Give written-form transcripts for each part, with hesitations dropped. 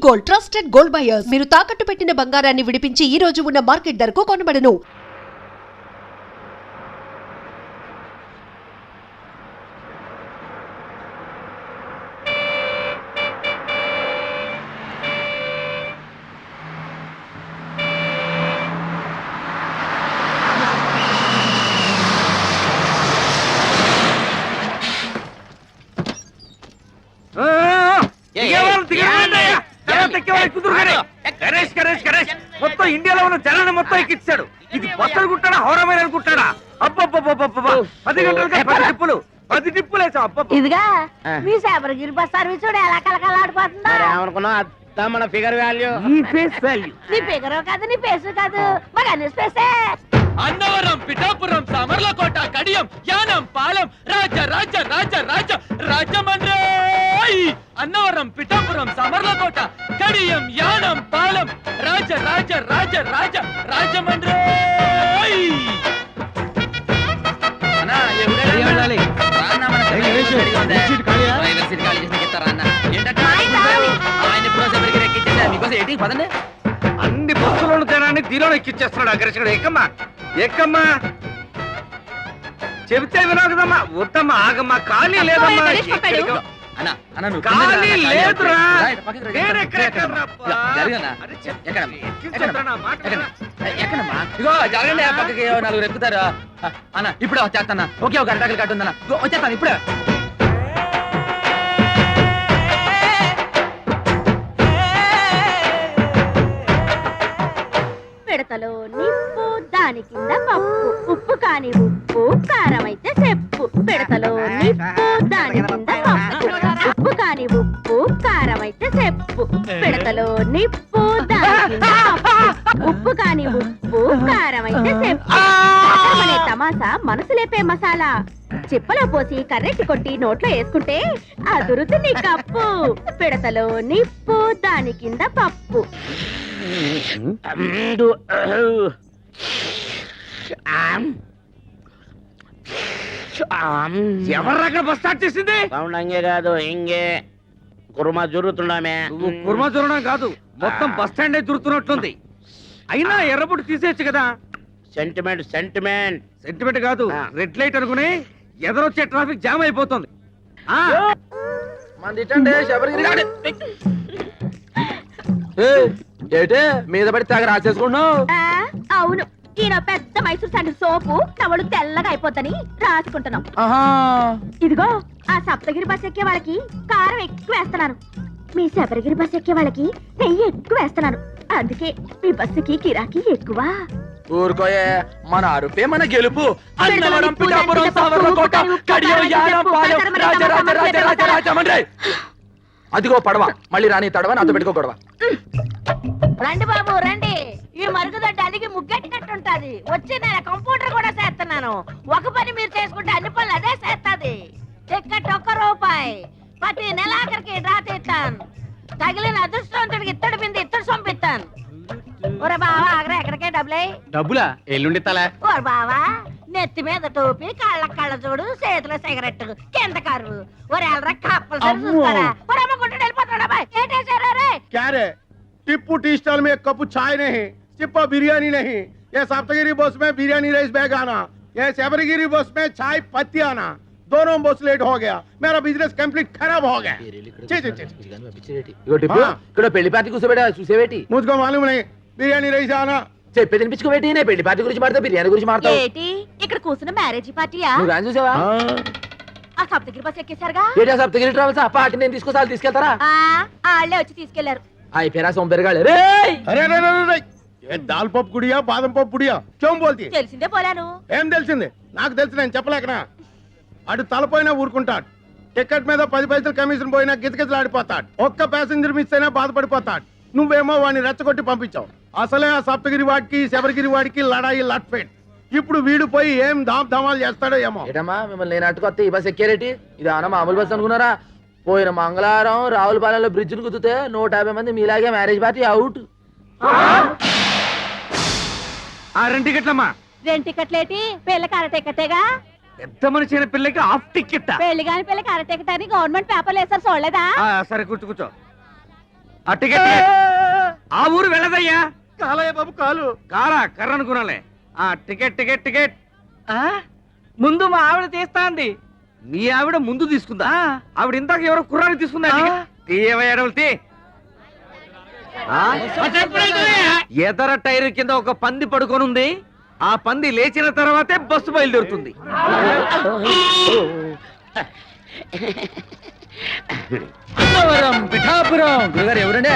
Gold trusted gold buyers. మీరు తాకట్టు పెట్టిన బంగారాన్ని విడిపించి ఈ రోజు ఉన్న మార్కెట్ ధరకు కొనబడను. మొత్తం ఇండియాలో ఉన్న జనాన్ని మొత్తం ఎక్కించాడు. ఇది బస్సు అనుకుంటాడా హౌరమైన అనుకుంటాడా? అబ్బబ్బబ్బబ్బబ్బ 10 గంటలకి 10 టిప్పులు వేసావు. ఇదిగా మీ శబరిగిరి బస్ సర్వీస్ చూడు ఎలా కలకలాడిపోతుందా? మన ఫిగర్ వాల్యూ ఈ ఫేస్ వాల్యూ నీ ఫిగర్ కాదు నీ ఫేస్ కాదు మరి అన్ని స్పేసే. అన్నవరం, పిఠాపురం, సామర్లకోట, కడియం, యానం, పాలెం, రాజ రాజ రాజ రాజ రాజమండ్రి. అన్నవరం, పిఠాపురం, సామర్లకోట, కడియం, యానం, పాలెం, రాజ రాజ రాజ రాజ రాజమండ్రి. అన్ని బస్సులను జనాన్ని దీనిలో ఎక్కిచ్చేస్తున్నాడు అగ్రసుడు. ఎక్కమ్మా ఎక్కమ్మా చెబితే వినవు కదమ్మా. వద్దమ్మా ఆగమ్మా. ఖాళీ లేదమ్మా. ఖాళీ లేదురా. జరగండి పక్కకి 4 ఎక్కుతారు అన్న. ఇప్పుడే వచ్చేస్తాను. ఓకే ఒక అరటాకులు కట్టుందన్న వచ్చేస్తాను ఇప్పుడే. పిడతలో నిప్పు దాని కింద పప్పు ఉప్పు కాని ఉప్పు కారం అయితే చెప్పు. పిడతలో నిప్పు దాని కింద పప్పు ఉప్పు కాని ఉప్పు కారం అయితే చెప్పు. పిడతలో నిప్పు దాని కింద పప్పు ఉప్పు కాని ఉప్పు కారం అయితే చెప్పు. అనే తమాసా మనసు లేపే మసాలా చిప్పలో పోసి కర్రెట్టి కొట్టి నోట్లో వేసుకుంటే అదురుతుంది కప్పు. పిడతలో నిప్పు దాని కింద పప్పు. ఎవర్రక్కడ బస్ స్టార్ట్ చేసింది? అంగే కాదు ఇంగే కుర్మా జరుగుతున్నామే. కుర్మా జరగడం కాదు మొత్తం బస్ స్టాండ్ జరుగుతున్నట్లుంది. అయినా ఎర్రబుట్టు తీసేయచ్చు కదా. సెంటిమెంట్ సెంటిమెంట్ సెంటిమెంట్ కాదు రెడ్ లైట్ అనుకుని ఎదరొచ్చే ట్రాఫిక్ జామ్ అయిపోతుంది. ఏటే మీద పడి తెగ రాసేసుకున్నావు. అవును ఈయన పెద్ద మైసూర్ శాండిల్ సోపు నవడు తెల్లగా అయిపోతని రాసుకుంటున్నాం. ఇదిగో ఆ సప్తగిరి బస్ ఎక్కే వాళ్ళకి కారం ఎక్కువ వేస్తున్నాను. మీ శబరిగిరి బస్ ఎక్కే వాళ్ళకి నెయ్యి ఎక్కువ వేస్తున్నాను. అందుకే మీ బస్సుకి కిరాకీ ఎక్కువ. ఊరుకోయే మన అరుపే మన గెలుపు. అన్నవరం, పిఠాపురం, సామర్లకోట, కడియం, యానం, పాలెం, రాజ రాజ రాజ రాజ రాజమండ్రి. అదిగో పడవ మళ్ళీ రాని తడవ నాతో పెట్టుకో గొడవ. రండి బాబు రండి. ఈ మరుగుదొడ్డి అలిగి ముగ్గెట్టినట్టుంటది. వచ్చి నేను కంప్యూటర్ కూడా చేస్తున్నాను. ఒక పని మీరు చేసుకుంటే అన్ని పనులు అదే చేస్తుంది. టికెట్ ₹1. ప్రతి నెలాఖరికి డ్రా తీస్తాను. తగిలిన అదృష్టవంతుడికి ఇత్తడి బింది ఇత్తడి సొంపిస్తాను. ఒరే బావా ఆగరా ఎక్కడికే డబ్బులా ఎల్లుండి తలా. ఓరే బావా నెత్తి మీద టోపీ కళ్ళ కళ్ళ చూడు చేతిలో సిగరెట్ కింద కరువు. ఒరే ఎల్రా కప్పల్సరి చూస్తారా. ఒరే అమ్మ గుంటూ వెళ్ళిపోతాడా బాయ్. ఏంటేసారా రే? क्या रे? टिप्पू टी स्टॉल में 1 कप चाय नहीं, सिप्पा बिरयानी नहीं. ये सप्तगिरी बस में बिरयानी राइस बैग आना, ये शबरगिरी बस में चाय पत्ती आना. दोनों बस लेट हो गया. मेरा बिजनेस कंप्लीट खराब हो गया. ఇక్కడ పెళ్లి పార్టీ కూర్చోబెట్టా చూసేవేటి? मुझको मालूम नहीं. बिरयानी राइस आना. చెప్పి తినిపించుకోబెట్టి నేను పెళ్లి పార్టీ గురించి మాడతా బిర్యానీ గురించి మాడతావు. ఏంటి ఇక్కడ కూర్చున్న మ్యారేజ్ పార్టీయా? నువ్వు కానీ చూసావా? ఆ సప్తగిరి బస్ ఎక్కేశారుగా. ఏటా సప్తగిరి ట్రావెల్స్ ఆ పార్టీ నేను తీసుకొస్తాను తీసుకెళ్తారా? వాళ్ళే వచ్చి తీసుకెళ్లారు. आई फेरा सोमबेरगाळे रे. अरे अरे अरे ये दाल पप गुड़िया बादम पप गुड़िया क्यों बोलती है? తెలిసిందే పోలాను. ఏం తెలిసింది? నాకు తెలుసు నేను చెప్పలేకనా. అటు తలపోయినా ఊరుకుంటాడు. టికెట్ మీద 10 పైసలు కమిషన్ పోయినా గిజగిజలాడిపోతాడు. ఒక్క ప్యాసింజర్ మిస్ అయినా బాధపడిపోతాడు. నువ్వేమో వాడిని రెచ్చగొట్టి పంపించావు. అసలే ఆ సప్తగిరి వాడికి శబరిగిరి వాడికి లడాయి లట్ఫెట్. ఇప్పుడు వీడు పోయి ఏం దామ్ ధమాలు చేస్తాడో ఏమో. ఏటమ్మా మిమ్మల్ని నేను అట్టుకొస్తే ఈ బస్ ఎక్కారేటి? ఇది ఆన మామూలు బస్ అనుకున్నారా? పోయిన మంగళవారం రావులపాలెంలో బ్రిడ్జ్ ను గుద్దితే 150 మంది మీలాగే మ్యారేజ్ పార్టీ అవుట్. 2 టికెట్లమ్మా. 2 టికెట్లేటి? పిల్లకి అర టికెటేగా. పెద్ద మనిషి అయిన పిల్లకి హాఫ్ టికెట్. పెళ్లి కాని పిల్లకి అర టికెట్ అని గవర్నమెంట్ పేపర్లు వేసారు చూడలేదా? సరే కూర్చో. ఆ టికెట్ ఆ ఊరు వెళ్ళదయ్యా. కాలయ్య బాబు కాలు. కారా కర్ర అనుకున్నాలే. ఆ టికెట్ టికెట్ టికెట్. ముందు మా ఆవిడ తీస్తాంది. మీ ఆవిడ ముందు తీసుకుందా? ఆవిడ ఇందాక ఎవరో కుర్రాన్ని తీసుకుందా? తీయవయ్యా. ఎదర టైర్ కింద ఒక పంది పడుకొని ఉంది. ఆ పంది లేచిన తర్వాతే బస్సు బయలుదేరుతుంది. పిఠాపురం గురుగారు ఎవరండి?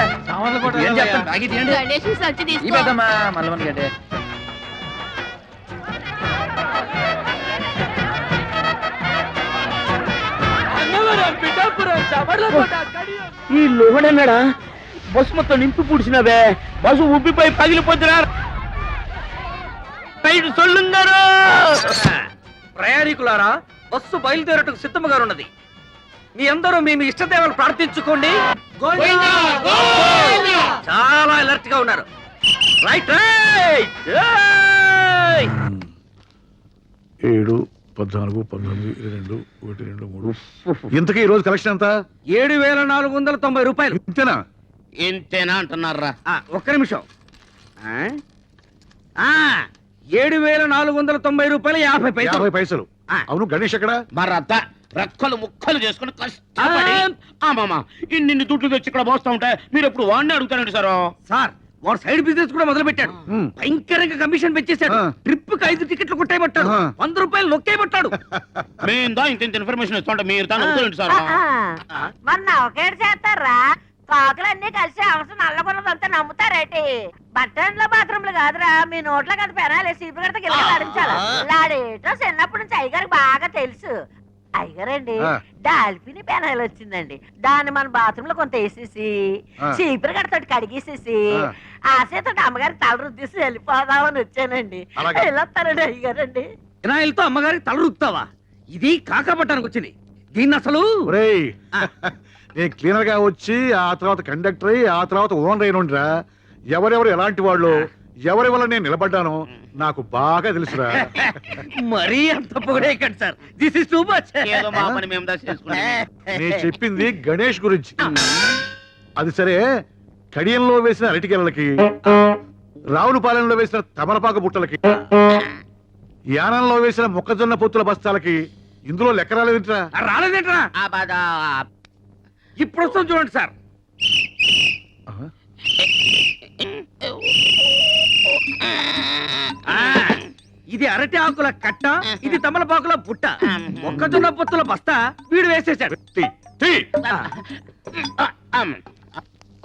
ఏం చెప్తాను? బాగా తీయండి. గణేష్ సచ్చి ఈ తీసుకో. పెద్దమ్మా మల్లవన్ గడ్డే. ఈ లోహడన్నాడా బస్సు మొత్తం నింపి పుడిచినవే. బస్సు ఉబ్బిపోయి పగిలిపోతున్నారు. సొల్లుంగారు. ప్రయాణికులారా, బస్సు బయలుదేరటకు సిద్ధముగా ఉన్నది. మీ అందరూ మీ మీ ఇష్టదేవాలు ప్రార్థించుకోండి. చాలా అలర్ట్ గా ఉన్నారు. Right right. 7, 14, 19, 22, 1, 2, 3. ఇంతకీ ఈ రోజు కలెక్షన్ ఎంత? 7,490 రూపాయలు. ఇంతేనా? ఇంతేనా అంటున్నారా? ఒక్క నిమిషం. 7,490 రూపాయలు 50 పైసలు. 50 పైసలు. అవును, గణేష్ ఎక్కడ? మరత రెక్కలు ముక్కలు చేసుకుని కష్టపడి ఇన్ని దుడ్లు తెచ్చి ఇక్కడ పోస్తా ఉంటే మీరు ఎప్పుడు వాడిని అడుగుతారండి సార్. సార్, వాడు సైడ్ బిజినెస్ కూడా మొదలు పెట్టాడు. హ్మ్. భయంకరంగా కమిషన్ పెంచేశాడు. ట్రిప్ కి 5 టికెట్లు కొట్టేయబట్టాడు. 100 రూపాయలు నొక్కేయబట్టాడు. మేము ఇంత ఇన్ఫర్మేషన్ ఇస్తుంటే మీరు తాను అడుగుతారండి సార్. మొన్న ఒకేడు చేస్తారా? కాకులన్నీ కలిసి అవసరం నల్లగొన్నదంతా నమ్ముతారేటి? బట్టన్ల బాత్రూమ్లు కాదురా, మీ నోట్లో కదా పెనాలి. సీపు గడత గిల్ల ఆడించాలి. లాడేటో చిన్నప్పటి నుంచి అయ్యగారికి బాగా తెలుసు. అయ్యగారండి, డాల్ఫిన్ పెనాయిల్ వచ్చిందండి. దాన్ని మన బాత్రూమ్ లో కొంత వేసేసి చీపురు గడతోటి కడిగేసేసి ఆ చేతో అమ్మగారి తల రుద్దేసి వెళ్ళిపోదామని వచ్చానండి. వెళ్ళొస్తానండి అయ్యగారండి. వినాయలతో అమ్మగారికి తల రుద్దుతావా? ఇది కాకపట్టానికి వచ్చింది. దీన్ని అసలు ఒరేయ్, నేను క్లీనర్ గా వచ్చి ఆ తర్వాత కండక్టర్ అయ్యి ఆ తర్వాత ఓనర్ అయినుండ్రా. ఎవరెవరు ఎలాంటి వాళ్ళు, ఎవరి వల్ల నేను నిలబడ్డాను నాకు బాగా తెలుసురా. మరీ అంత పొగడే sir. This is too much. ఏదో మా పని మేము చేసుకున్నాం. నేను చెప్పింది గణేష్ గురించి. అది సరే, కడియంలో వేసిన అరటికెళ్ళకి, రావులపాలెంలో వేసిన తమలపాకు బుట్టలకి, యానంలో వేసిన మొక్కజొన్న పొత్తుల బస్తాలకి ఇందులో లెక్క రాలేదంటరా? రాలేదేంట్రా? ఇప్పుడు వస్తుంది చూడండి సార్. ఇది అరటి ఆకుల కట్ట, ఇది తమలపాకుల బుట్ట, మొక్కజొన్న పొత్తుల బస్తా వీడు వేసేసాడు.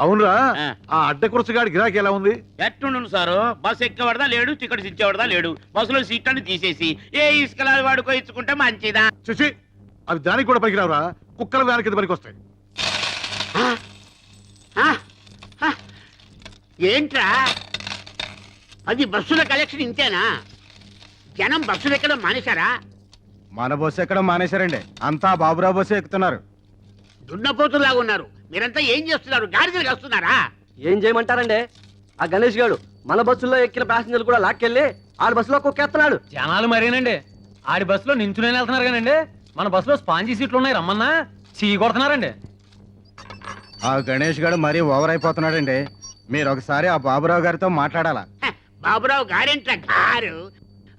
అవునరా, ఆ అడ్డ కురసగాడి గిరాకీ ఎలా ఉంది? ఎట్టుండు సారు? బస్ ఎక్కేవాడదా లేడు, టికెట్స్ ఇచ్చేవాడదా లేడు. బస్సులో సీట్లను తీసేసి ఏ ఇసుకలా వాడుకో ఇచ్చుకుంటే మంచిదా? చూసి అవి దానికి కూడా పనికిరావురా. కుక్కల వ్యాన్ కింద పనికి వస్తాయి. ఏంట్రా అది? బస్సుల కలెక్షన్ ఇంతేనా? జనం బస్సులు ఎక్కడం మానేశారా? మన బస్సు ఎక్కడం మానేశారండి. అంతా బాబురావు బస్సు ఎక్కుతున్నారు. దున్నపోతులాగా ఉన్నారు. మీరంతా ఏం చేస్తున్నారు? గాడిదలు వస్తున్నారా? ఏం చేయమంటారండి? ఆ గణేష్ గారు మన బస్సులో ఎక్కిన ప్యాసింజర్లు కూడా లాక్కెళ్ళి ఆడి బస్సులో కుక్కేస్తున్నాడు. జనాలు మరేనండి. ఆడి బస్సులో నించునే వెళ్తున్నారు కానండి, మన బస్సులో స్పాంజీ సీట్లు ఉన్నాయి, రమ్మన్నా చీ కొడుతున్నారండి. ఆ గణేష్ గారు మరీ ఓవర్ అయిపోతున్నాడండి. మీరు ఒకసారి ఆ బాబురావు గారితో మాట్లాడాలా? బాబురావు గారేంట్రా గారు?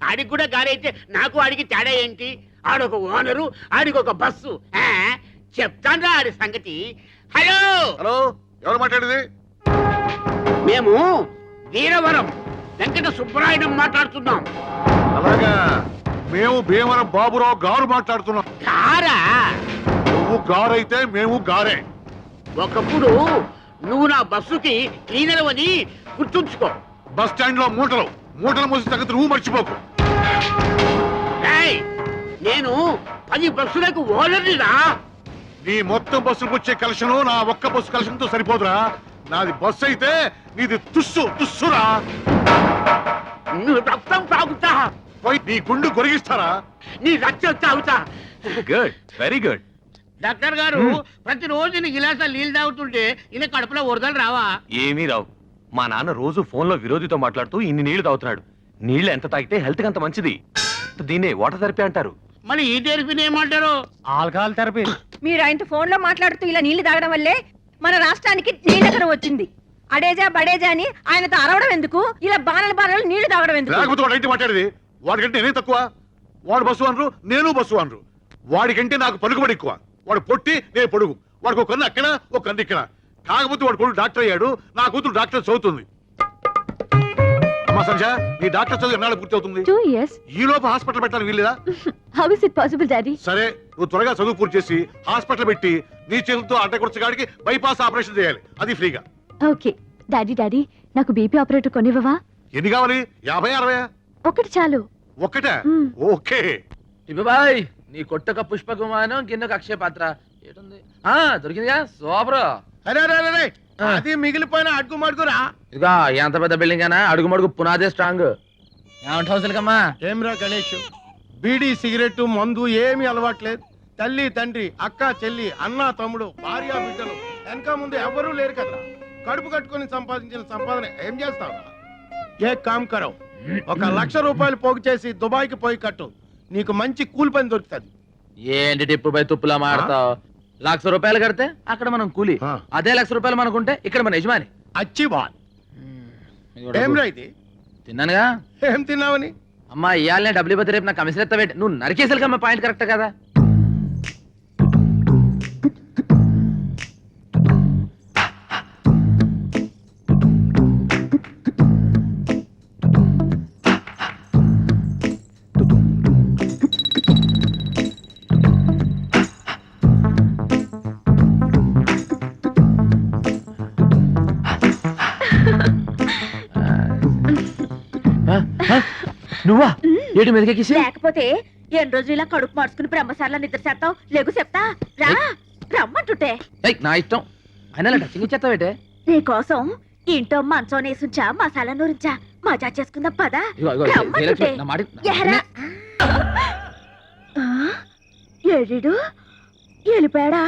ఆడికి కూడా గారైతే నాకు ఆడికి తేడా ఏంటి? ఆడొక ఓనరు, ఆడికి ఒక బస్సు. చెప్తాను ఆడి సంగతి. హలో హలో, ఎవరు మాట్లాడేది? మేము వీరవరం వెంకట సుబ్బరాయుడు మాట్లాడుతున్నాం. అలాగా, మేము భీమవరం బాబురావు గారు మాట్లాడుతున్నాం. గారా? నువ్వు గారైతే మేము గారే. ఒకప్పుడు నువ్వు నా బస్సుకి క్లీనర్ అని గుర్తుంచుకో. బస్ స్టాండ్ లో మూటలు మోసిన సంగతి నువ్వు మర్చిపోకు. ఏయ్, నేను 10 బస్సులకు ఓనర్నిరా. నీ మొత్తం బస్సులకు వచ్చే కలెక్షన్ నా ఒక్క బస్సు కలెక్షన్ తో సరిపోదురా. నాది బస్సు అయితే నీది తుస్సురా. నువ్వు రక్తం తాగుతా, పోయి నీ గుండు గొరిగిస్తారా? నీ రక్తం తాగుతా. Good, very good. డాక్టర్ గారు, ప్రతిరోజు నీ గిలాసా నీళ్ళు తాగుతుంటే ఇలా కడుపులో వరదలు రావా? ఏమీ రావు. మా నాన్న రోజు ఫోన్ లో విరోధితో మాట్లాడుతూ ఇన్ని నీళ్లు తాగుతున్నాడు. నీళ్లు ఎంత తాగితే హెల్త్ కి అంత మంచిది. దీన్నే వాటర్ థెరపీ అంటారు. మళ్ళీ ఈ థెరపీని ఏమంటారు? Alcohol therapy. మీరు ఆయనతో ఫోన్ లో మాట్లాడుతూ ఇలా నీళ్లు తాగడం వల్లే మన రాష్ట్రానికి నీళ్ళకరం వచ్చింది. అడేజా బడేజా అని ఆయనతో అరవడం ఎందుకు? ఇలా బాణలు నీళ్లు తాగడం ఎందుకు? లేకపోతే వాడు ఏంటి మాట్లాడేది? వాడికంటే నేనే తక్కువ. వాడు బస్సు అనరు, నేను బస్సు అనరు. వాడికంటే నాకు పలుకుబడి ఎక్కువ. వాడు పొట్టి, నేను పొడుగు. వాడికి ఒక కన్ను అక్కడ, ఒక కన్ను ఇక్కడ. కాకపోతే వాడు కొడుకు డాక్టర్ అయ్యాడు, నా కూతురు డాక్టర్ చదువుతుంది. అమ్మా సంజ, నీ డాక్టర్ చదువు ఎన్నాళ్ళు పూర్తి అవుతుంది? 2 years. ఈ లోపు హాస్పిటల్ పెట్టాలని వీల్లేదా? How is it possible, Daddy? సరే, నువ్వు త్వరగా చదువు పూర్తి చేసి హాస్పిటల్ పెట్టి నీ చేతులతో అడ్డకొచ్చగాడికి బైపాస్ ఆపరేషన్ చేయాలి, అది ఫ్రీగా. ఓకే. డాడీ నాకు బీపీ ఆపరేటర్ కొనివ్వవా? ఎన్ని కావాలి? 50, 60? ఒకటి చాలు. ఒక్కటే? ఓకే. బాయ్, నీ కొట్టక పుష్ప విమానం కిందకు అక్షయ పాత్ర ఏటుంది? దొరికిందిగా, సూపర్. అరే అరే అరే, అది మిగిలిపోయిన అడుగు మడుగురా. ఇదిగా ఎంత పెద్ద బిల్డింగ్ అయినా అడుగు మడుగు పునాదే స్ట్రాంగ్. ఏమంటావు సిలకమ్మా? ఏమ్రా గణేష్, బీడీ సిగరెట్ మందు ఏమీ అలవాట్లేదు. తల్లి తండ్రి అక్క చెల్లి అన్న తమ్ముడు భార్య బిడ్డలు వెనక ముందు ఎవరూ లేరు కదా. కడుపు కట్టుకొని సంపాదించిన సంపాదన ఏం చేస్తావు? ఏ కామ్ కరో, 1 లక్ష రూపాయలు పోగు చేసి దుబాయ్కి పోయి కట్టు, నీకు మంచి కూలి పని దొరుకుతుంది. ఏంటి టిప్పు పై తుప్పులా మాడతావు? 1,00,000 రూపాయలు కడితే అక్కడ మనం కూలి, అదే 1,00,000 రూపాయలు మనకుంటే ఇక్కడ మన యజమాని. అచ్చి బాల్. ఏమ్రా ఇది? తిన్నానుగా. ఏం తిన్నావని? అమ్మా ఇయాలనే డబ్బులు ఇవ్వతే రేపు నాకు కమిషన్ ఎత్తవేంటి? నువ్వు నరికేసరికమ్మా, పాయింట్ కరెక్ట్ కదా. నువ్వా ఏడు మెదకెక్కిసి? లేకపోతే ఎన్ని రోజులు ఇలా కడుపు మార్చుకుని బ్రహ్మసార్ల నిద్ర చేస్తావు? లేకు చెప్తా రా, రమ్మంటుంటే. నా ఇష్టం. అయినా టచింగ్ ఇచ్చేస్తావేటే? నీ కోసం ఇంట్లో మంచం నేసుంచా, మసాలా నూరించా, మజా చేసుకుందాం పదా. రమ్మంటుంటే. ఎహరా. ఏడు వెళ్ళిపోయాడా?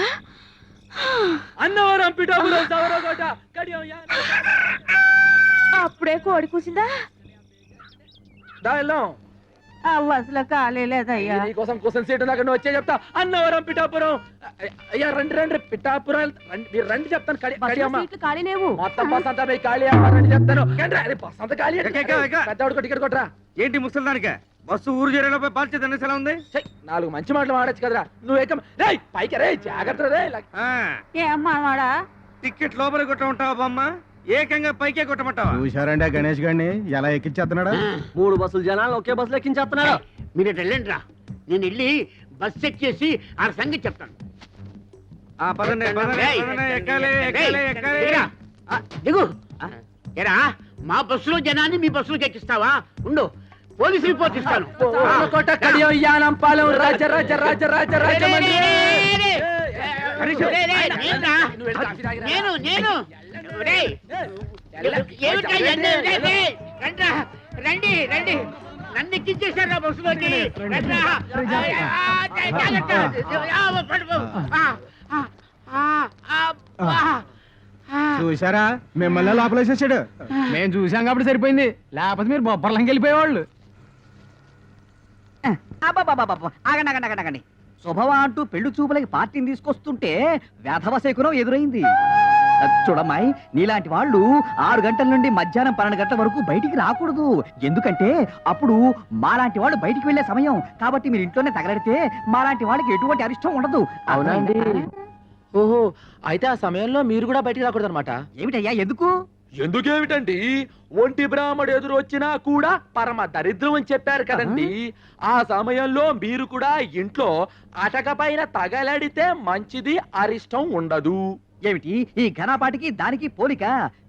అన్నవరం పిఠాపురం సవరకోట కడియం అప్పుడే కోడి కూసిందా? అసలు ఖాళీ లేదయ్యా. నీకోసం కోసం సీటు నాకు నువ్వు వచ్చే చెప్తా. అన్నవరం పిఠాపురం. అయ్యా రండి రండి, పిఠాపురం మీరు రండి చెప్తాను. ఖాళీ లేవు. మొత్తం బస్ అంతా పోయి ఖాళీ అమ్మ రండి చెప్తాను. బస్ అంతా ఖాళీ. పెద్దవాడికి టికెట్ కొట్టరా. ఏంటి ముసలిదానికే బస్సు ఊరు చేరేలోపై బాధ్యత ఎలా ఉంది? 4 మంచి మాటలు మాడచ్చు కదరా. నువ్వు ఏకం రే పైకి రే, జాగ్రత్త రే. ఏమాడా టికెట్ లోపల కొట్ట ఉంటావా బామ్మ? ఏకంగా పైకే కొట్టమంటావా? చూశారండి గణేష్ గారిని ఎలా ఎక్కించేస్తున్నాడా? 3 బస్సులు జనాలు ఒకే బస్సులో ఎక్కించేస్తున్నాడు. మీరు వెళ్ళండి రా, నేను వెళ్ళి బస్ చెక్ చేసి ఆ సంగతి చెప్తాను. దిగు. ఎరా మా బస్సులో జనాన్ని మీ బస్సులోకి ఎక్కిస్తావా? ఉండు, పోలీసు రిపోర్ట్ ఇస్తాను. నేను నేను రండి రండి, నన్ను ఎక్కించేశారు నా బస్సులోకి. చూసారా, మిమ్మల్ని లోపలేసేసాడు. మేము చూసాం కాబట్టి సరిపోయింది, లేకపోతే మీరు బొబ్బర్లంకి వెళ్ళిపోయేవాళ్ళు. ఆగండి ఆగండి ఆగండి ఆగండి. శుభవా అంటూ పెళ్లి చూపులకి పార్టీని తీసుకొస్తుంటే వేధవ శకునం ఎదురైంది. చూడమ్మాయి, నీలాంటి వాళ్ళు 6 గంటల నుండి మధ్యాహ్నం 12 గంటల వరకు బయటికి రాకూడదు. ఎందుకంటే అప్పుడు మాలాంటి వాళ్ళు బయటికి వెళ్లే సమయం. కాబట్టి మీరు ఇంట్లోనే తగలడితే మాలాంటి వాళ్ళకి ఎటువంటి అరిష్టం ఉండదు. అవునండి. ఓహో, అయితే ఆ సమయంలో మీరు కూడా బయటికి రాకూడదు అనమాట. ఏమిటయ్యా ఎందుకు? ఎందుకేమిటండి, ఒంటి బ్రాహ్మడు ఎదురు వచ్చినా కూడా పరమ దరిద్రం అని చెప్పారు కదండి. ఆ సమయంలో మీరు కూడా ఇంట్లో అటక పైన తగలడితే మంచిది, అరిష్టం ఉండదు. ఏమిటి ఈ ఘనపాటికి దానికి పోలిక?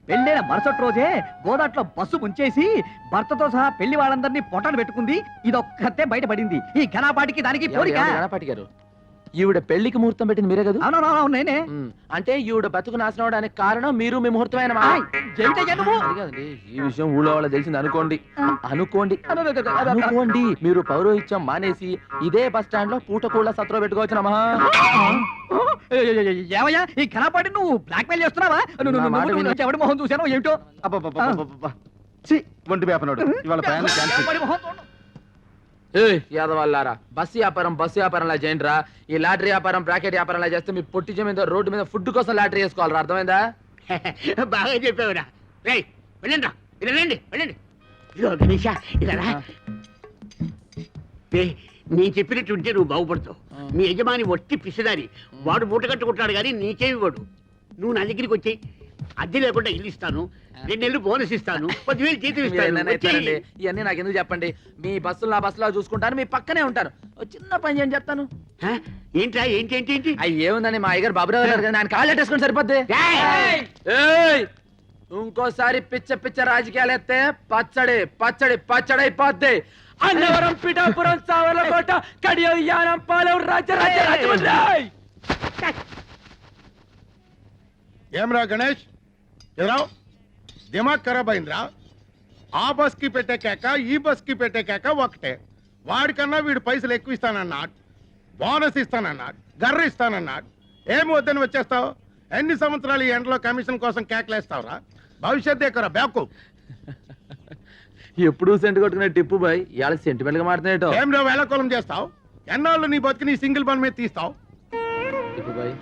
పెళ్ళైన మరుసటి రోజే గోదాట్లో బస్సు ముంచేసి భర్తతో సహా పెళ్లి వాళ్ళందరినీ పొట్టలు పెట్టుకుంది. ఇదొక్కతే బయటపడింది. ఈ ఘనపాటికి దానికి పోలిక. గణపాటి గారు, ఈవిడ పెళ్లికి ముహూర్తం పెట్టింది మీరే కదా? అవునవును నేనే. అంటే ఈవిడ బతుకు నాశనం అవడానికి కారణం మీరు, మీ ముహూర్తమైన ఈ విషయం ఊళ్ళో వాళ్ళకి తెలిసింది అనుకోండి. అనుకోండి మీరు పౌరోహిత్యం మానేసి ఇదే బస్ స్టాండ్ లో పూటకూళ్ళ సత్రం పెట్టుకోవచ్చునమ్మా. ఏమయ్యా ఈ ఘనపాటి నువ్వు బ్లాక్ మెయిల్ చేస్తున్నావా? ఎవడి మొహం చూసానో ఏమిటో. ఒంటి వేపనాడు ఇవాళ ప్రయాణం క్యాన్సిల్. యాదవల్లారా బస్సు వ్యాపారంలా చేయండిరా. ఈ లాటరీ వ్యాపారం బ్రాకెట్ వ్యాపారంలా చేస్తే మీ పొట్టి మీద రోడ్డు మీద ఫుడ్ కోసం లాటరీ వేసుకోవాలరా, అర్థమైందా? బాగా చెప్పావురా. రేయ్ వెళ్ళండి రా, వెళ్ళండి వెళ్ళండి. ఇదో గణేష ఇలా రా. రేయ్, నేను చెప్పినట్టు ఉంటే నువ్వు బాగుపడతావు. మీ యజమాని వట్టి పిసిదారి, వాడు మూట కట్టుకుంటాడు కానీ నీకేమి వాడు. నువ్వు నా దగ్గరికి వచ్చి అద్దె లేకుండా ఇల్లు ఇస్తాను, 2 నెలలు బోనస్ ఇస్తాను, 10,000 జీతం ఇస్తాను. వచ్చేయ్. ఇవన్నీ నాకు ఎందుకు చెప్పండి. మీ బస్సులు నా బస్సులో చూసుకుంటాను, మీ పక్కనే ఉంటాను. ఓ చిన్న పని చేయని చెప్తాను. హ? ఏంట్రా ఏంటి ఏంటి ఏంటి? అయ్యి ఏముందని మా అయ్యగారు బాబురావు గారు కదా, ఆయన కాళ్ళు అట్టేసుకుని సరిపోద్ది. రేయ్! ఏయ్! ఇంకోసారి పిచ్చ రాజకీయాలు ఎత్తే పచ్చడి అయిపోద్ది. అన్నవరం, పిఠాపురం, సావర్లకోట, కడియం, యానం, పాలెం, రాజమండ్రి. ఏమ్రా గణేష్, ఎదురావు దిమాగ్ ఖరాబ్ అయిందిరా. ఆ బస్ కి పెట్టే కేక ఈ బస్ కి పెట్టే కేక ఒకటే. వాడికన్నా వీడు పైసలు ఎక్కువ ఇస్తానన్నాడు, బోనస్ ఇస్తానన్నాడు, గర్ర ఇస్తానన్నాడు. ఏమి వద్దని వచ్చేస్తావు? ఎన్ని సంవత్సరాలు ఈ ఎండలో కమిషన్ కోసం కేకలేస్తావురా? భవిష్యత్ ఎక్కరా బ్యాకు. ఎప్పుడు సెంటు కొట్టుకునే టిప్పు బాయ్ ఇవాళ సెంటిమెంట్ గా మాట్లాడేటో. ఏమ్రా వేళకోళం చేస్తావు? ఎన్నాళ్ళు నీ బతికి నీ సింగిల్ బన్ మీద తీస్తావు? టిప్పు బాయ్,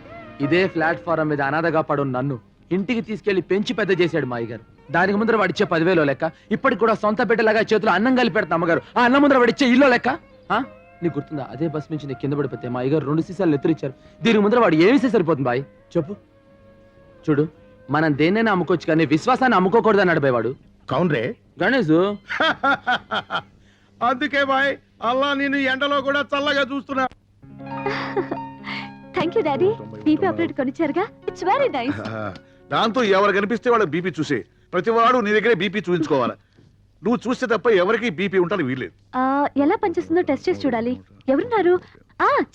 ఇదే ప్లాట్ఫారం మీద అనాథగా పడు నన్ను ఇంటికి తీసుకెళ్లి పెంచి పెద్ద చేశాడు మా అయ్యగారు. దానికి ముందర వాడిచ్చే 10,000 లెక్క, ఇప్పటికి కూడా సొంత బిడ్డలాగా చేతిలో అన్నం కలిపి పెడతా అమ్మగారు. ఆ అన్నం ముందర వాడిచ్చే ఇల్లు లెక్క. నీకు గుర్తుందా? అదే బస్ నుంచి నేను కింద పడిపోతే మా అయ్యగారు 2 సీసాలు ఎత్తురిచ్చారు. దీనికి ముందర వాడు ఏమి సరిపోతుంది బాయ్ చెప్పు. చూడు, మనం దేన్నైనా అమ్ముకోవచ్చు కానీ విశ్వాసాన్ని అమ్ముకోకూడదు అన్నాడు బాయ్ వాడు. కౌన్రే గణేష్. అందుకే బాయ్ అల్లా నేను ఎండలో కూడా చల్లగా చూస్తున్నా. Thank you daddy. BP apparatus కొనిచ్చారుగా, ఇట్స్ వెరీ నైస్. దాంతో ఎవరు కనిపిస్తే వాళ్ళ బీపీ చూసే ప్రతి వాడు నీ దగ్గరే బీపీ చూపించుకోవాలి. నువ్వు చూస్తే తప్ప ఎవరికి బీపీ ఉంటాను వీల్లేదు. ఎలా పనిచేస్తుందో టెస్ట్ చేసి చూడాలి. ఎవరున్నారు?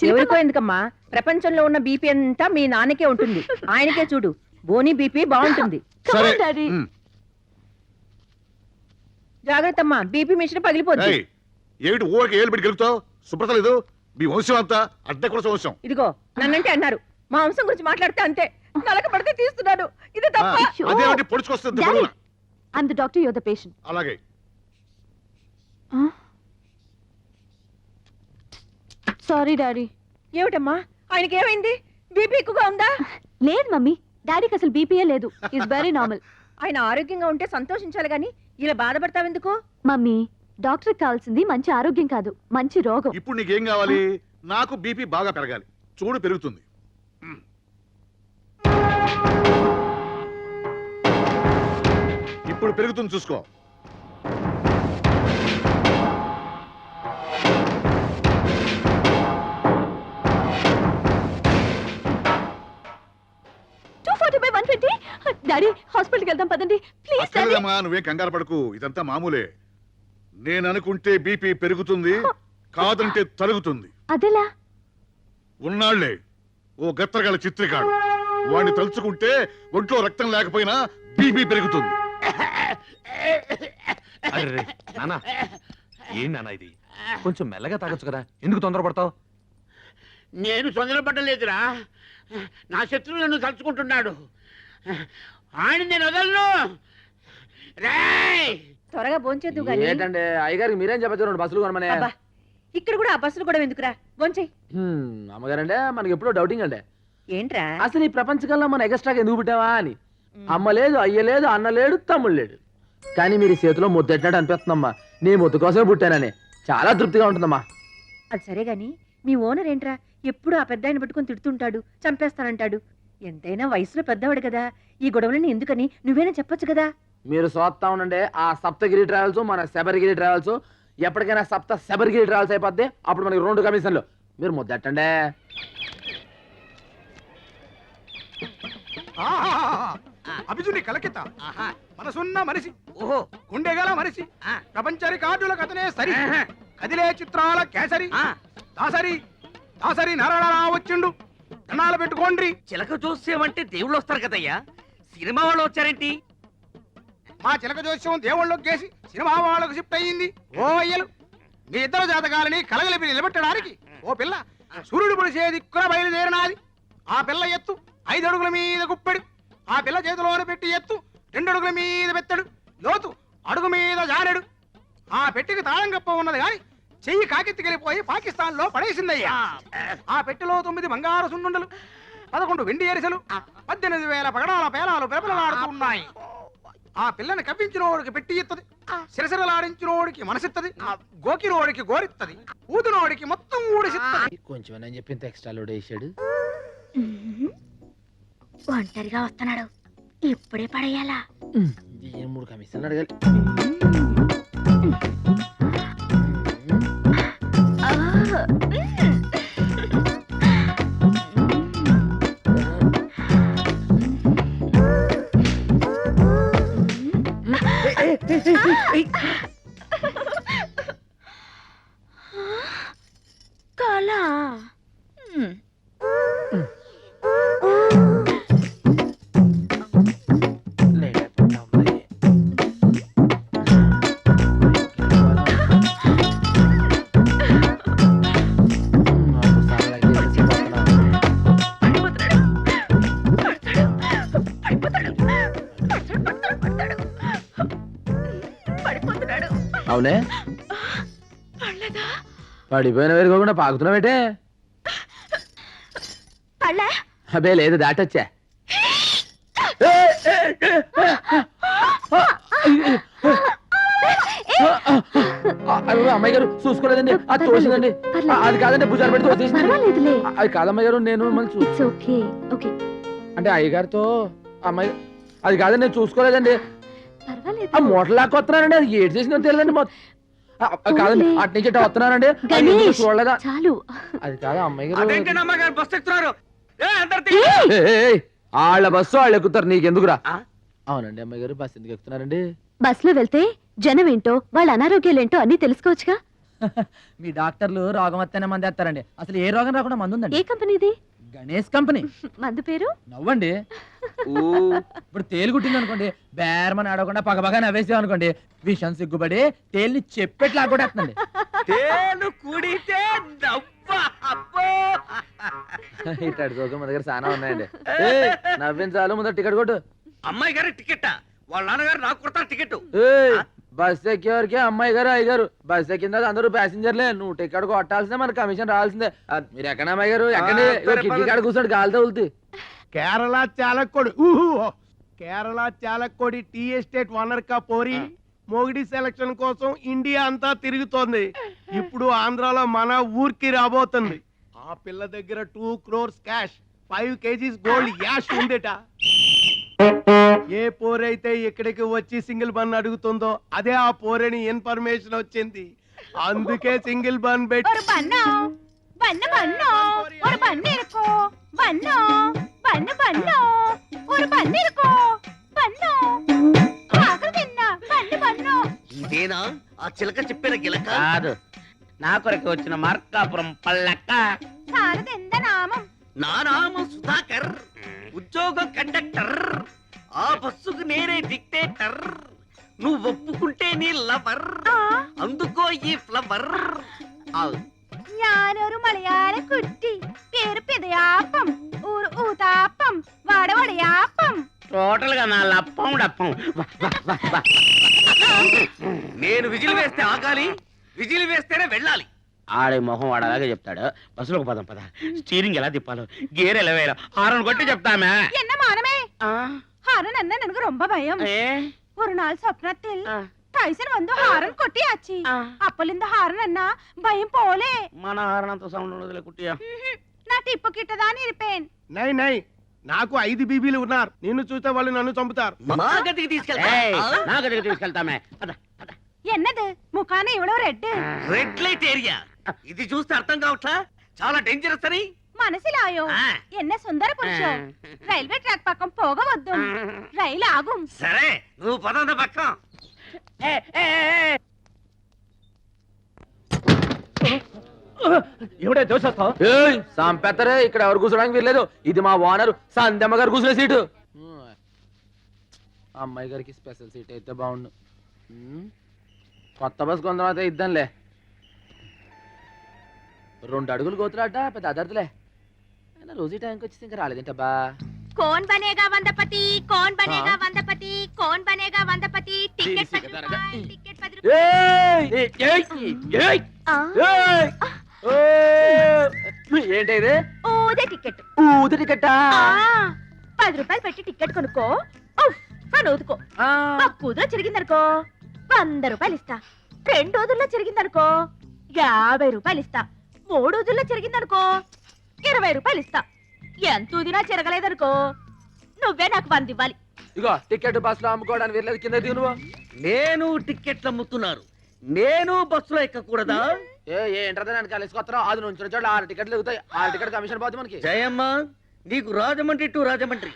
ఎవరికో ఎందుకమ్మా, ప్రపంచంలో ఉన్న బీపీ అంతా మీ నాన్నకే ఉంటుంది. ఆయనకే చూడు, బోని బీపీ బాగుంటుంది. సరే డాడీ. జాగ్రత్త అమ్మా, బీపీ మిషన్ పగిలిపోద్ది. ఏయ్, ఏమిటి ఊరికి ఏళ్ళు పెట్టి గెలుపుతావు? శుభ్రత లేదు. మీ వంశం అంతా అడ్డ కూడా వంశం. ఇదిగో నన్నంటే అన్నారు, మా వంశం గురించి మాట్లాడితే అంతే. నలక పడితే తీస్తున్నాడు, ఇది తప్ప. అదేమిటి పొడుచుకొస్తుంది? I'm the doctor, you're the patient. అలాగే సారీ డాడీ. ఏమిటమ్మా, ఆయనకి ఏమైంది? బీపీ ఎక్కువగా ఉందా? లేదు మమ్మీ, డాడీకి అసలు బీపీయే లేదు. It's very normal. ఆయన ఆరోగ్యంగా ఉంటే సంతోషించాలి గాని ఇలా బాధపడతావెందుకు? మమ్మీ, డాక్టర్ కావాల్సింది మంచి ఆరోగ్యం కాదు, మంచి రోగం. ఇప్పుడు నీకేం కావాలి? నాకు బీపీ బాగా పెరగాలి. చూడు పెరుగుతుంది. ఇప్పుడు పెరుగుతుంది చూసుకో. డాడీ, హాస్పిటల్కి వెళ్దాం పదండి ప్లీజ్. అక్కర్లేదమ్మా, నువ్వేం కంగారు పడకు. ఇదంతా మామూలే. నేను అనుకుంటే బీపీ పెరుగుతుంది, కాదంటే తరుగుతుంది. అదెలా? ఉన్నాళ్లే ఓ గత్తరగల చిత్రికాడు, వాడిని తలుచుకుంటే ఒంట్లో రక్తం లేకపోయినా బీపీ పెరుగుతుంది. నానా ఏం నానా ఇది? కొంచెం మెల్లగా తాగొచ్చు కదా, ఎందుకు తొందరపడతావు? నేను తొందరపడలేదురా, నా శత్రువు నన్ను తలుచుకుంటున్నాడు. ఆయన నేను వదలను. రేయ్, త్వరగా భోంచేద్దు గాని. ఏంటంటే అయ్యగారికి మీరేం చెప్పచ్చు? 2 బస్సులు కొనమనే. అబ్బా, ఇక్కడ కూడా ఆ బస్సులు కూడా ఎందుకురా, భోంచేయ్. అమ్మగారంటే మనకి ఎప్పుడో డౌటింగ్ అంటే ఏంట్రా అసలు ఈ ప్రపంచకంలో మనం ఎక్స్ట్రాగా ఎందుకు పుట్టావా అని. అమ్మ లేదు, అయ్య లేదు, అన్న లేడు, తమ్ముడు లేడు, కానీ మీరు చేతిలో ముద్దెట్టినట్టు అనిపిస్తుందమ్మా. నీ ముద్దు కోసమే పుట్టానని చాలా తృప్తిగా ఉంటుందమ్మా. అది సరే గాని, మీ ఓనర్ ఏంట్రా ఎప్పుడు ఆ పెద్ద ఆయన పట్టుకుని తిడుతుంటాడు, చంపేస్తానంటాడు. ఎంతైనా వయసులో పెద్దవాడు కదా, ఈ గొడవలని ఎందుకని నువ్వేనా చెప్పొచ్చు కదా. మీరు చూస్తా ఉండండి, ఆ సప్తగిరి ట్రావెల్స్ మన శబరిగిరి ట్రావెల్స్ ఎప్పటికైనా శబరిగిరి ట్రావెల్స్ అయిపోద్ది. అప్పుడు మనకి 2 కమిషన్లు. మీరు ముద్దెట్టండి. అభిజుని కలకిత మనసున్న మనిషి, ఓహో గుండెగల మనిషి, ప్రపంచ రికార్డుల కథనే సరి, కదిలే చిత్రాల కేసరి, దాసరి దాసరి నారాయణ వచ్చిండు. కన్నాలు పెట్టుకోండి. చిలక జోస్యమంటే దేవుళ్ళు వస్తారు కదయ్యా, సినిమా వాళ్ళు వచ్చారేంటి? మా చిలక జోస్యం దేవుళ్ళకి కేసి సినిమా వాళ్ళకు షిఫ్ట్ అయ్యింది. ఓ అయ్యలు, మీ ఇద్దరు జాతకాలని కలగలిపి నిలబెట్టడానికి ఓ పిల్ల సూర్యుడు పొడిసే దిక్కున బయలుదేరినాది. ఆ పిల్ల ఎత్తు 5 అడుగుల మీద గుప్పెడు, ఆ పిల్ల చేతిలోనే పెట్టి ఎత్తు 2 అడుగుల మీద పెత్తడు, లోతు అడుగు మీద జారెడు. ఆ పెట్టికి తాళం కప్ప ఉన్నది కానీ చెయ్యి కాకెత్తికెళ్ళిపోయి పాకిస్తాన్ లో పడేసిందయ్యా. ఆ పెట్టెలో 9 బంగారు సున్నుండలు, 11 వెండి అరిసెలు, 18,000 పగడాల పేలాలు పెరపలలాడుతున్నాయి. ఆ పిల్లని కవ్వించినోడికి పెట్టి ఇత్తది, సిరసిరలాడించినోడికి మనసిత్తది, గోకినోడికి గోరిత్తది, ఊదినోడికి మొత్తం ఊడిసిత్తది. కొంచెం అని చెప్పి ఇంత ఎక్స్ట్రా లోడ్ వేసాడు. ఒంటరిగా వస్తున్నాడు, ఇప్పుడే పడేయాలా? 3 కమిషన్లు అడగాలి. కళ. అవునే పడిపోయిన వేరుకోకుండా పాకుతున్నావేటే? పళ్ళ అబే లేదు, దాటొచ్చా. అమ్మాయి గారు చూసుకోలేదండి, అది తోసిందండి. అది కాదండి, భుజాలు పెడితే వచ్చేసింది. అది కాదమ్మాయి గారు, నేను అంటే అయ్యగారితో అమ్మాయి, అది కాదండి, నేను చూసుకోలేదండి. ఆ మూటలు లాక్క వస్తున్నానండి, అది ఏడు చేసిందో తెలియదండి. కాదండి, అటు నుంచి వస్తున్నానండి, చూడలేదా? చాలు. అది కాదు అమ్మాయి గారు, అమ్మగారు బస్ ఎక్కుతున్నారు. వాళ్ళ బస్సు వాళ్ళు ఎక్కుతారు, నీకెందుకురా? అవునండి అమ్మాయి గారు, బస్సు ఎందుకు ఎక్కుతున్నారండి? బస్ లో వెళ్తే జనం ఏంటో, వాళ్ళ అనారోగ్యాలేంటో అన్ని తెలుసుకోవచ్చుగా. మీ డాక్టర్లు రోగం వస్తేనే మంది వేస్తారండి. అసలు ఏ రోగం రాకుండా మందు ఉందండి. ఏ కంపెనీది? గణేష్ కంపెనీ. మందు పేరు? నవ్వండి. ఇప్పుడు తేలు కుట్టింది అనుకోండి, బేరమని ఆడకుండా పగపగా నవ్వేసాం అనుకోండి, విషం సిగ్గుపడి తేలిని చెప్పెట్లా కొట్టేస్తుందండి. తేలు కుడితే ఇట్లాంటి రోగం మన దగ్గర చాలా ఉన్నాయండి. నవ్వించాలు ముందర టికెట్ కొట్టు. అమ్మాయి గారి టికెట్, వాళ్ళ నాన్నగారు నాకు కొడతారు టికెట్. బస్ ఎక్కేవారికి అమ్మాయి గారు అయ్య గారు, బస్ ఎక్కిన అందరూ ప్యాసింజర్లే. నువ్వు టికెట్ కొట్టాల్సిందే, మన కమిషన్ రావాల్సిందే. మీరు ఎక్కడ అమ్మాయి గారు, ఎక్కడి కిటికీ కాడ కూర్చోడు, గాలి తగులుతుంది. Kerala Chalakudy Kerala Chalakudy tea estate owner కా పోరి మొగిడి సెలక్షన్ కోసం ఇండియా అంతా తిరుగుతోంది. ఇప్పుడు ఆంధ్రాలో మన ఊరికి రాబోతుంది. ఆ పిల్ల దగ్గర 2 crores క్యాష్, 5 kgs గోల్డ్ యాష్ ఉందేట. ఏ పోరైతే ఇక్కడికి వచ్చి సింగిల్ బన్ అడుగుతుందో అదే ఆ పోరని ఇన్ఫర్మేషన్ వచ్చింది. అందుకే సింగిల్ బన్ పెట్టి ఇదేనా ఆ చిలక చెప్పిన గిలక? కాదు, నా కొరకు వచ్చిన మార్కాపురం పల్లక్క. నా నామం సుధాకర్, ఉద్యోగం కండక్టర్. ఆ బస్సుకు నేనే డిక్టేటర్. నువ్వు ఒప్పుకుంటే నీ లవర్, అందుకో ఈ ఫ్లవర్. ഞാനൊരു മലയാള കുട്ടി, പേര് പിതയാപ്പം, ഊര് ഊതാപ്പം, വടവടയാപ്പം. టోటల్ గా నా లప్పం డప్పం. నేను విజిల్ వేస్తే ఆగాలి, విజిల్ వేస్తేనే వెళ్ళాలి. ఆడే మొహం వాడలాగే చెప్తాడు. బస్సులోకి పదం పద, స్టీరింగ్ ఎలా తిప్పాలో, గేర్ ఎలా వేయాలో హారన్ కొట్టి చెప్తామే. என்ன மானமே, ஹாரன் என்ன எனக்கு ரொம்ப பயம். ஒரு நாள் சொப்னத்தில் டைசன் வந்து ஹாரன் கொட்டியாச்சு. அப்பலிంద ஹாரன் అన్న భయం పోలే. మన హారన్ అంత సౌండ్ ఉండదులే కుట్టియా. నా టిప్పు కిట్టదాని ఇరిపేన్. నై నై, నాకు 5 బీబీలు ఉన్నారు. నిన్ను చూస్తే వాళ్ళు నన్ను చంపుతారు. మా గదికి తీసుకెళ్తా. నా గదికి తీసుకెళ్తామే. పద పద. ఎన్నది ముఖాన ఇవ్వడం రెడ్. Red light area. ఇది చూస్తే అర్థం కావట్లా, చాలా డేంజరస్ అని. మనసిలాయో ఎన్న సుందర పురుషం. రైల్వే ట్రాక్ పక్కం పోగవద్దు, రైలు ఆగుం. సరే, నువ్వు పదంద పక్కం. ఎవడే దోషస్తావు? సంపెత్తరే, ఇక్కడ ఎవరు కూర్చోడానికి వీల్లేదు. ఇది మా ఓనరు సంధ్యమ్మ గారు కూర్చునే సీటు. అమ్మాయి గారికి స్పెషల్ సీట్ అయితే బాగుండు. కొత్త బస్ కొంత అయితే ఇద్దాంలే. 2 అడుగులు కోతులాట, పెద్ద అదర్థలే. అయినా రోజు టైంకి వచ్చేసి ఇంకా రాలేదేంటబ్బా. कौन बनेगा वंदपति, कौन बनेगा वंदपति, कौन बनेगा वंदपति. टिकट 10 रुपए, टिकट 10 रुपए. ఆ, ఏయ్! ఓ! ఏంటి ఇది ఊదే టికెట్ ఊది టికెట్టా? 10 రూపాయలు పెట్టి టికెట్ కొనుక్కో ఉఫ్ అని ఊదుకో. ఆ. ఒక్క ఊదులో చెరిగిందనుకో 100 రూపాయలు ఇస్తా. 2 ఊదుల్లో చెరిగిందనుకో 50 రూపాయలు ఇస్తా. 3 ఊదుల్లో చెరిగిందనుకో 20 రూపాయలు ఇస్తా. ఎంత ఊదినా చెరగలేదనుకో నువ్వే నాకు 100 ఇవ్వాలి. ఇగో టికెట్ బస్ లో అమ్ముకోవడానికి వెళ్ళలేదు కింద దిగు నువ్వు. నేను టికెట్లు అమ్ముతున్నారు, నేను బస్సులో ఎక్కకూడదా? ఏంటంటే నేను కలిసికొస్తాను అది నుంచి చోట్ల 6 టికెట్లు దిగుతాయి. 6 టికెట్ కమిషన్ పోతుంది మనకి. జయమ్మ, నీకు Rajahmundry to Rajahmundry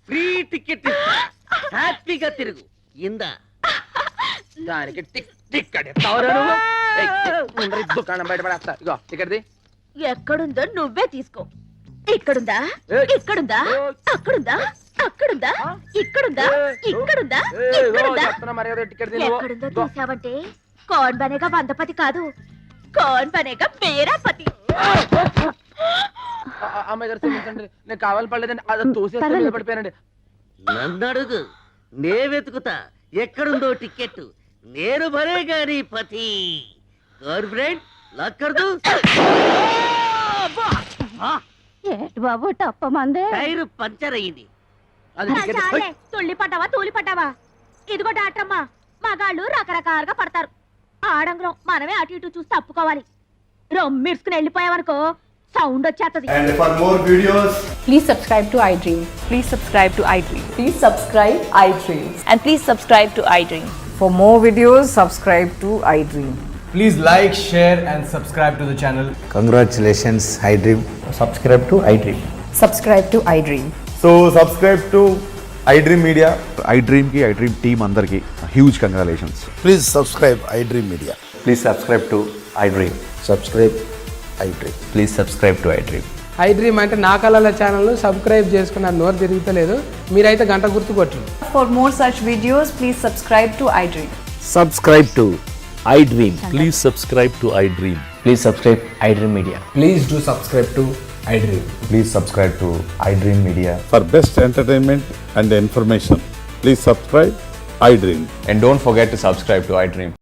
free ticket ఇస్తా. హ్యాపీగా తిరుగు. ఇందా దానికి టికెట్ ఎత్తావురా నువ్వు? ఏయ్, ముందర ఈ దుకాణం బయట పడేస్తా. ఇగో టికెట్ ది. ఎక్కడుందో నువ్వే తీసుకో. ఇక్కడుందా, ఏయ్. ఇక్కడుందా, అక్కడుందా, అక్కడుందా, ఇక్కడుందా, ఇక్కడుందా, ఏయ్, ఇగో ఇక్కడుందా, చెప్తున్నా మర్యాద టికెట్ ది నువ్వు. ఎక్కడుందో ఇగో. తీసావంటే కౌన్ బనేగా 100పతి కాదు, కౌన్ బనేగా మేరాపతి. అమ్మాయి గారు క్షమించండి, నేను కావాలి పడలేదండి. అది తోసేస్తే పర్వాలేదు. మీద పడిపోయానండి. నన్ను అడుగు, నే వెతుకుతా ఎక్కడుందో టికెట్. నేను భలే గాని పతి. గర్ల్ ఫ్రెండ్ లక్కర్దు. ఏంటి బాబు టప్ప మందే టైరు పంచర్ అయ్యింది. అది టికెట్. చాలే తుళ్ళి పడ్డావా తూలి పడ్డావా. ఇదిగో డాక్టర్ అమ్మా, మగాళ్ళు రకరకాలుగా పడతారు. ఆడంగురం మనమే అటు ఇటు చూసి తప్పుకోవాలి. రొమ్మిడ్చుకుని వెళ్ళిపోయావనుకో సౌండ్ వచ్చేస్తది. And for more videos, Please subscribe to iDream. Please subscribe to iDream. Please subscribe iDream. And please subscribe to iDream. For more videos, subscribe to iDream. please like, share and subscribe to the channel. Congratulations, iDream. Subscribe to iDream. Subscribe to iDream. So subscribe to iDream Media. iDream కి iDream team అందరికి huge congratulations. Please subscribe iDream Media. Please subscribe to iDream. Subscribe iDream. Please subscribe to iDream. iDream అంటే నా కళల channel subscribe చేసుకున్న నోరు తిరుగుతలేదు. మీరైతే గంట గుర్తు కొట్టండి. For more such videos, please subscribe to iDream. Subscribe to iDream. Please subscribe to iDream. Please subscribe iDream Media. Please do subscribe to iDream. Please subscribe to iDream Media. For best entertainment and information please subscribe iDream. And don't forget to subscribe to iDream.